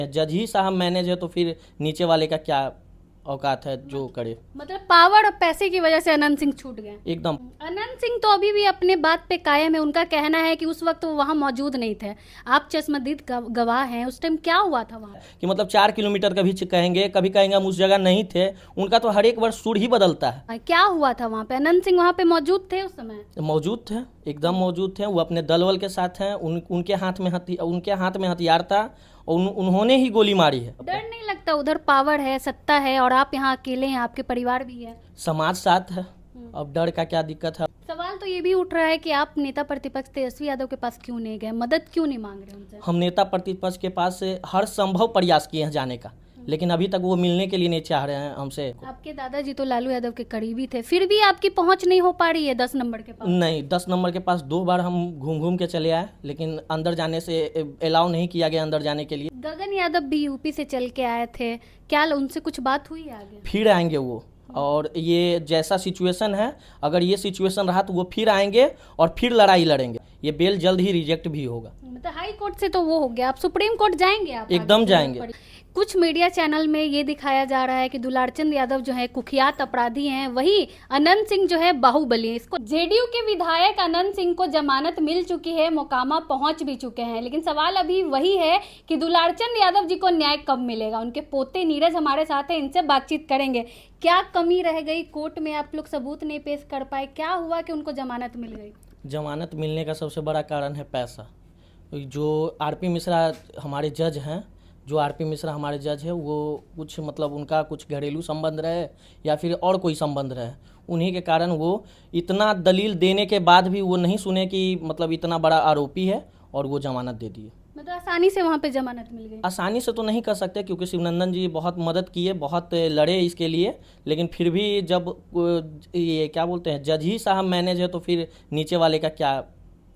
जज ही साहब मैनेज है तो फिर नीचे वाले का क्या औकात है जो करे। मतलब पावर और पैसे की वजह से अनंत सिंह छूट गए। एकदम। अनंत सिंह तो अभी भी अपने बात पे कायम है। उनका कहना है कि उस वक्त वो वहाँ मौजूद नहीं थे। आप चश्मदीद गवाह हैं, उस टाइम क्या हुआ था वहाँ? कि मतलब 4 किलोमीटर का भी कहेंगे, कभी कहेंगे हम उस जगह नहीं थे। उनका तो हर एक वर्ष सुर ही बदलता है। क्या हुआ था वहाँ पे? अनंत सिंह वहाँ पे मौजूद थे उस समय? मौजूद थे, एकदम मौजूद थे। वो अपने दलबल के साथ हैं। उनके हाथ में हथियार था और उन्होंने ही गोली मारी है। डर नहीं लगता? उधर पावर है, सत्ता है और आप यहाँ अकेले हैं, आपके परिवार भी है, समाज साथ है, अब डर का क्या दिक्कत है। सवाल तो ये भी उठ रहा है कि आप नेता प्रतिपक्ष तेजस्वी यादव के पास क्यों नहीं गए, मदद क्यों नहीं मांग रहे उनसे? हम नेता प्रतिपक्ष के पास से हर संभव प्रयास किए हैं जाने का, लेकिन अभी तक वो मिलने के लिए नहीं चाह रहे हैं हमसे। आपके दादाजी तो लालू यादव के करीबी थे, फिर भी आपकी पहुंच नहीं हो पा रही है 10 नंबर के पास? नहीं, 10 नंबर के पास 2 बार हम घूम घूम के चले आए, लेकिन अंदर जाने से अलाउ नहीं किया गया अंदर जाने के लिए। गगन यादव भी यूपी से चल के आए थे, क्या उनसे कुछ बात हुई है आगे? फिर आएंगे वो, और ये जैसा सिचुएशन है, अगर ये सिचुएशन रहा तो वो फिर आएंगे और फिर लड़ाई लड़ेंगे। ये बेल जल्द ही रिजेक्ट भी होगा। मतलब हाई कोर्ट से तो वो हो गया, आप सुप्रीम कोर्ट जाएंगे? आप एकदम जाएंगे। कुछ मीडिया चैनल में ये दिखाया जा रहा है कि दुलारचंद यादव जो है कुख्यात अपराधी हैं, वही अनंत सिंह जो है बाहुबली है। इसको जेडीयू के विधायक अनंत सिंह को जमानत मिल चुकी है, मोकामा पहुंच भी चुके हैं, लेकिन सवाल अभी वही है कि दुलारचंद यादव जी को न्याय कब मिलेगा? उनके पोते नीरज हमारे साथ हैं, इनसे बातचीत करेंगे। क्या कमी रह गई कोर्ट में? आप लोग सबूत नहीं पेश कर पाए, क्या हुआ कि उनको जमानत मिल गई? जमानत मिलने का सबसे बड़ा कारण है पैसा। जो आरपी मिश्रा हमारे जज हैं, वो कुछ मतलब उनका कुछ घरेलू संबंध रहे या फिर और कोई संबंध रहे, उन्हीं के कारण वो इतना दलील देने के बाद भी वो नहीं सुने कि मतलब इतना बड़ा आरोपी है, और वो जमानत दे दिए। मतलब आसानी से वहाँ पे जमानत मिल गई? आसानी से तो नहीं कर सकते, क्योंकि शिवनंदन जी बहुत मदद किए, बहुत लड़े इसके लिए, लेकिन फिर भी जब ये क्या बोलते हैं, जज ही साहब मैनेज है तो फिर नीचे वाले का क्या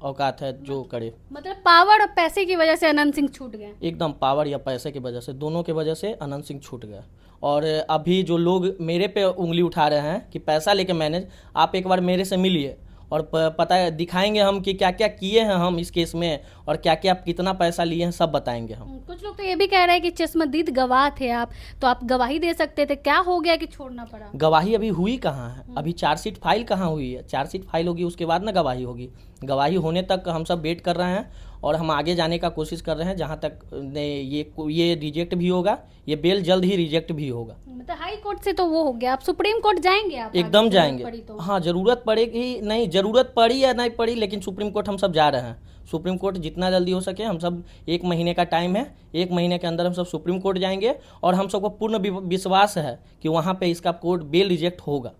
औकात है जो करे। मतलब पावर और पैसे की वजह से अनंत सिंह छूट गए? एकदम, पावर या पैसे की वजह से, दोनों की वजह से अनंत सिंह छूट गया। और अभी जो लोग मेरे पे उंगली उठा रहे हैं कि पैसा लेके मैनेज, आप एक बार मेरे से मिलिए और पता है दिखाएंगे हम कि क्या क्या किए हैं हम इस केस में, और क्या क्या कितना पैसा लिए हैं, सब बताएंगे हम। कुछ लोग तो ये भी कह रहे हैं कि चश्मदीद गवाह थे आप, तो आप गवाही दे सकते थे, क्या हो गया कि छोड़ना पड़ा? गवाही अभी हुई कहाँ है? अभी चार्जशीट फाइल कहाँ हुई है? चार्जशीट फाइल होगी उसके बाद ना गवाही होगी। गवाही होने तक हम सब वेट कर रहे हैं और हम आगे जाने का कोशिश कर रहे हैं। जहाँ तक ये रिजेक्ट भी होगा, ये बेल जल्द ही रिजेक्ट भी होगा। मतलब हाई कोर्ट से तो वो हो गया, आप सुप्रीम कोर्ट जाएंगे? आप एकदम जाएंगे। तो? हाँ, जरूरत पड़ेगी, नहीं जरूरत पड़ी या नहीं पड़ी, लेकिन सुप्रीम कोर्ट हम सब जा रहे हैं। सुप्रीम कोर्ट जितना जल्दी हो सके, हम सब 1 महीने का टाइम है, 1 महीने के अंदर हम सब सुप्रीम कोर्ट जाएंगे, और हम सबको पूर्ण विश्वास है कि वहाँ पे इसका कोर्ट बेल रिजेक्ट होगा।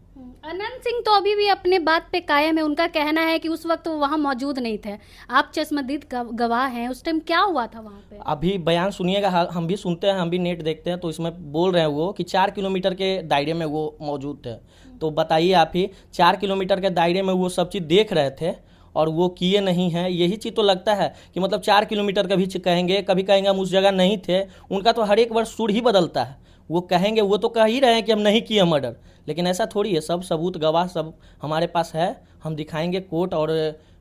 अनंत सिंह तो अभी भी अपने बात पे कायम है। उनका कहना है कि उस वक्त वो वहाँ मौजूद नहीं थे। आप चश्मदीद गवाह हैं, उस टाइम क्या हुआ था वहाँ पे? अभी बयान सुनिएगा, हम भी सुनते हैं, हम भी नेट देखते हैं, तो इसमें बोल रहे हैं वो कि 4 किलोमीटर के दायरे में वो मौजूद थे। तो बताइए आप ही, 4 किलोमीटर के दायरे में वो सब चीज़ देख रहे थे और वो किए नहीं हैं। यही चीज़ तो लगता है कि मतलब 4 किलोमीटर का भी कहेंगे, कभी कहेंगे हम उस जगह नहीं थे। उनका तो हर एक वर्ष सुर ही बदलता है। वो कहेंगे, वो तो कह ही रहे हैं कि हम नहीं किए मर्डर, लेकिन ऐसा थोड़ी है। सब सबूत गवाह सब हमारे पास है, हम दिखाएंगे कोर्ट और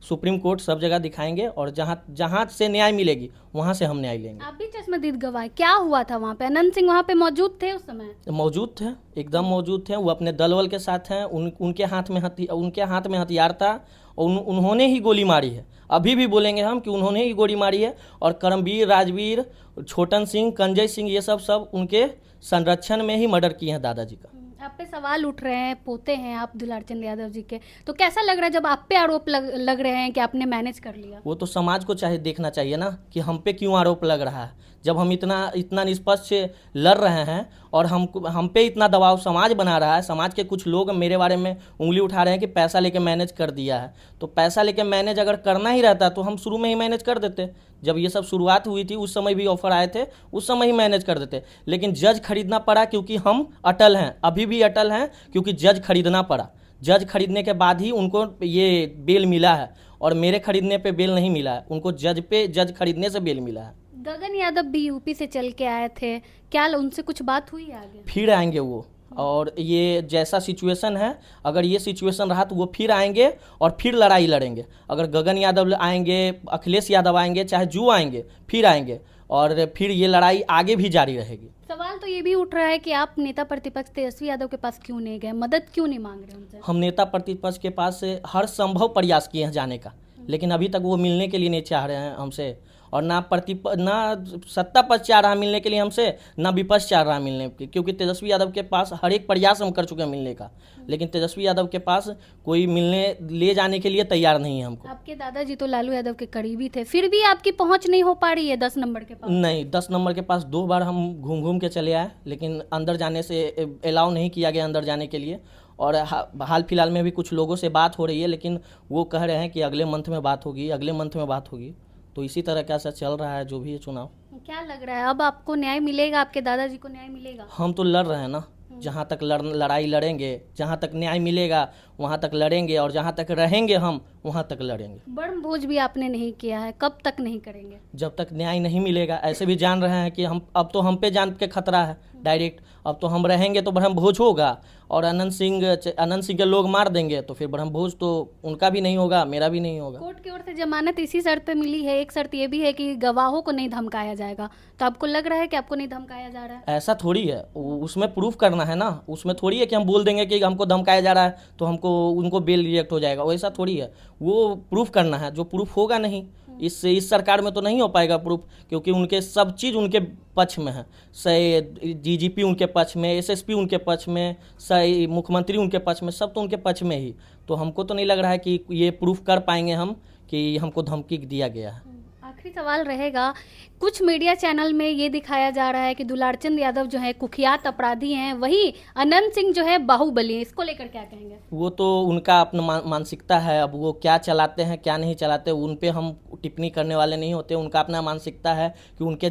सुप्रीम कोर्ट सब जगह दिखाएंगे, और जहाँ से न्याय मिलेगी वहाँ से हम न्याय लेंगे। आप भी चश्मदीद गवाह, क्या हुआ था वहाँ पे? अनंत सिंह वहाँ पे मौजूद थे उस समय? मौजूद थे, एकदम मौजूद थे। वो अपने दलबल के साथ हैं। उनके हाथ में हथियार था और उन्होंने ही गोली मारी है। अभी भी बोलेंगे हम कि उन्होंने ही गोली मारी है, और करमवीर, राजवीर, छोटन सिंह, कंजय सिंह, ये सब उनके संरक्षण में ही मर्डर किए हैं दादाजी का। आप पे सवाल उठ रहे हैं, पोते हैं आप दुलारचंद यादव जी के, तो कैसा लग रहा है जब आप पे आरोप लग रहे हैं कि आपने मैनेज कर लिया? वो तो समाज को चाहे देखना चाहिए ना कि हम पे क्यों आरोप लग रहा है, जब हम इतना निष्पक्ष से लड़ रहे हैं, और हम पे इतना दबाव समाज बना रहा है। समाज के कुछ लोग मेरे बारे में उंगली उठा रहे हैं कि पैसा लेके मैनेज कर दिया है। तो पैसा लेके मैनेज अगर करना ही रहता तो हम शुरू में ही मैनेज कर देते। जब ये सब शुरुआत हुई थी उस समय भी ऑफर आए थे, उस समय ही मैनेज कर देते, लेकिन जज खरीदना पड़ा, क्योंकि हम अटल हैं, अभी भी अटल हैं, क्योंकि जज खरीदना पड़ा। जज खरीदने के बाद ही उनको ये बेल मिला है, और मेरे खरीदने पे बेल नहीं मिला है, उनको जज खरीदने से बेल मिला है। गगन यादव भी यूपी से चल के आए थे, क्या उनसे कुछ बात हुई है आगे? फिर आएंगे वो, और ये जैसा सिचुएशन है, अगर ये सिचुएशन रहा तो वो फिर आएंगे और फिर लड़ाई लड़ेंगे। अगर गगन यादव आएंगे, अखिलेश यादव आएंगे, चाहे जो आएंगे, फिर आएंगे, और फिर ये लड़ाई आगे भी जारी रहेगी। सवाल तो ये भी उठ रहा है कि आप नेता प्रतिपक्ष तेजस्वी यादव के पास क्यों नहीं गए, मदद क्यों नहीं मांग रहे उनसे? हम नेता प्रतिपक्ष के पास से हर संभव प्रयास किए हैं जाने का, लेकिन अभी तक वो मिलने के लिए नहीं चाह रहे हैं हमसे, और ना सत्ता पक्ष चाह रहा है मिलने के लिए हमसे, ना विपक्ष चाह रहा है मिलने के, क्योंकि तेजस्वी यादव के पास हर एक प्रयास हम कर चुके हैं मिलने का, लेकिन तेजस्वी यादव के पास कोई मिलने ले जाने के लिए तैयार नहीं है हमको। आपके दादाजी तो लालू यादव के करीबी थे, फिर भी आपकी पहुंच नहीं हो पा रही है 10 नंबर के पास? नहीं, 10 नंबर के पास 2 बार हम घूम घूम के चले आए, लेकिन अंदर जाने से अलाउ नहीं किया गया अंदर जाने के लिए। और हाल फिलहाल में भी कुछ लोगों से बात हो रही है, लेकिन वो कह रहे हैं कि अगले मंथ में बात होगी, अगले मंथ में बात होगी। तो इसी तरह का ऐसा चल रहा है जो भी है चुनाव। क्या लग रहा है अब आपको न्याय मिलेगा, आपके दादाजी को न्याय मिलेगा? हम तो लड़ रहे हैं ना, जहाँ तक लड़ाई लड़ेंगे, जहाँ तक न्याय मिलेगा वहाँ तक लड़ेंगे, और जहाँ तक रहेंगे हम वहाँ तक लड़ेंगे। बनभोज भी आपने नहीं किया है, कब तक नहीं करेंगे? जब तक न्याय नहीं मिलेगा। ऐसे भी जान रहे हैं कि अब तो हम पे जान के खतरा है डायरेक्ट। अब तो हम रहेंगे तो ब्रह्मभोज होगा, और अनंत सिंह के लोग मार देंगे तो फिर ब्रह्मभोज तो उनका भी नहीं होगा, मेरा भी नहीं होगा। कोर्ट की ओर से जमानत इसी शर्त पे मिली है, एक शर्त ये भी है कि गवाहों को नहीं धमकाया जाएगा, तो आपको लग रहा है कि आपको नहीं धमकाया जा रहा है? ऐसा थोड़ी है, उसमें प्रूफ करना है ना, उसमें थोड़ी है कि हम बोल देंगे कि हमको धमकाया जा रहा है तो उनको बेल रिजेक्ट हो जाएगा, वैसा थोड़ी है। वो प्रूफ करना है, जो प्रूफ होगा नहीं इस सरकार में तो नहीं हो पाएगा प्रूफ, क्योंकि उनके सब चीज़ उनके पक्ष में है। डीजीपी उनके पक्ष में, एसएसपी उनके पक्ष में, मुख्यमंत्री उनके पक्ष में, सब तो उनके पक्ष में ही। तो हमको तो नहीं लग रहा है कि ये प्रूफ कर पाएंगे हम कि हमको धमकी दिया गया है। आखिरी सवाल रहेगा, कुछ मीडिया चैनल में ये दिखाया जा रहा है कि दुलारचंद यादव जो है कुख्यात अपराधी हैं, वही अनंत सिंह जो है बाहुबली हैं, इसको लेकर क्या कहेंगे? वो तो उनका अपना मानसिकता है, अब वो क्या चलाते हैं क्या नहीं चलाते उन पे हम टिप्पणी करने वाले नहीं होते। उनका अपना मानसिकता है कि उनके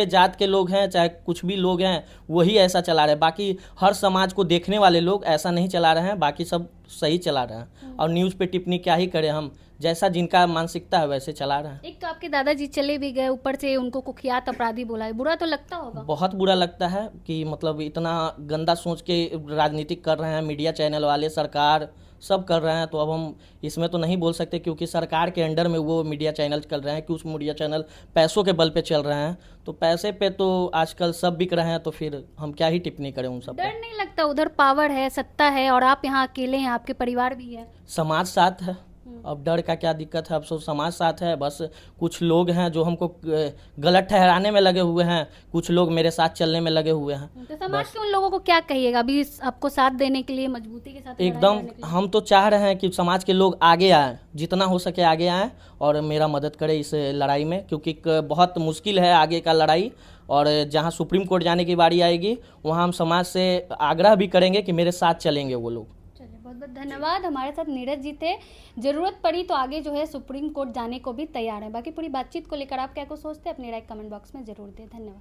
जात के लोग हैं, चाहे कुछ भी लोग हैं, वही ऐसा चला रहे हैं। बाकी हर समाज को देखने वाले लोग ऐसा नहीं चला रहे हैं, बाकी सब सही चला रहे हैं। और न्यूज़ पे टिप्पणी क्या ही करें हम, जैसा जिनका मानसिकता है वैसे चला रहे हैं। एक तो आपके दादाजी चले भी गए, ऊपर से उनको कुख्यात अपराधी बोला है, बुरा तो लगता होगा? बहुत बुरा लगता है कि मतलब इतना गंदा सोच के राजनीतिक कर रहे हैं, मीडिया चैनल वाले, सरकार सब कर रहे हैं। तो अब हम इसमें तो नहीं बोल सकते, क्योंकि सरकार के अंडर में वो मीडिया चैनल चल रहे हैं, कि उस मीडिया चैनल पैसों के बल पे चल रहे हैं। तो पैसे पे तो आजकल सब बिक रहे हैं, तो फिर हम क्या ही टिप्पणी करें उन सब पर। डर नहीं लगता? उधर पावर है, सत्ता है, और आप यहाँ अकेले हैं, आपके परिवार भी है, समाज साथ है, अब डर का क्या दिक्कत है? अब सब समाज साथ है। बस कुछ लोग हैं जो हमको गलत ठहराने में लगे हुए हैं, कुछ लोग मेरे साथ चलने में लगे हुए हैं। तो समाज के उन लोगों को क्या कहिएगा अभी आपको साथ देने के लिए, मजबूती के साथ? एकदम, हम तो चाह रहे हैं कि समाज के लोग आगे आए, जितना हो सके आगे आए और मेरा मदद करें इस लड़ाई में, क्योंकि बहुत मुश्किल है आगे का लड़ाई। और जहां सुप्रीम कोर्ट जाने की बारी आएगी वहां हम समाज से आग्रह भी करेंगे कि मेरे साथ चलेंगे वो लोग। बहुत बहुत धन्यवाद। हमारे साथ नीरज जी थे। जरूरत पड़ी तो आगे जो है सुप्रीम कोर्ट जाने को भी तैयार है। बाकी पूरी बातचीत को लेकर आप क्या कुछ सोचते हैं, अपनी राय कमेंट बॉक्स में जरूर दें। धन्यवाद।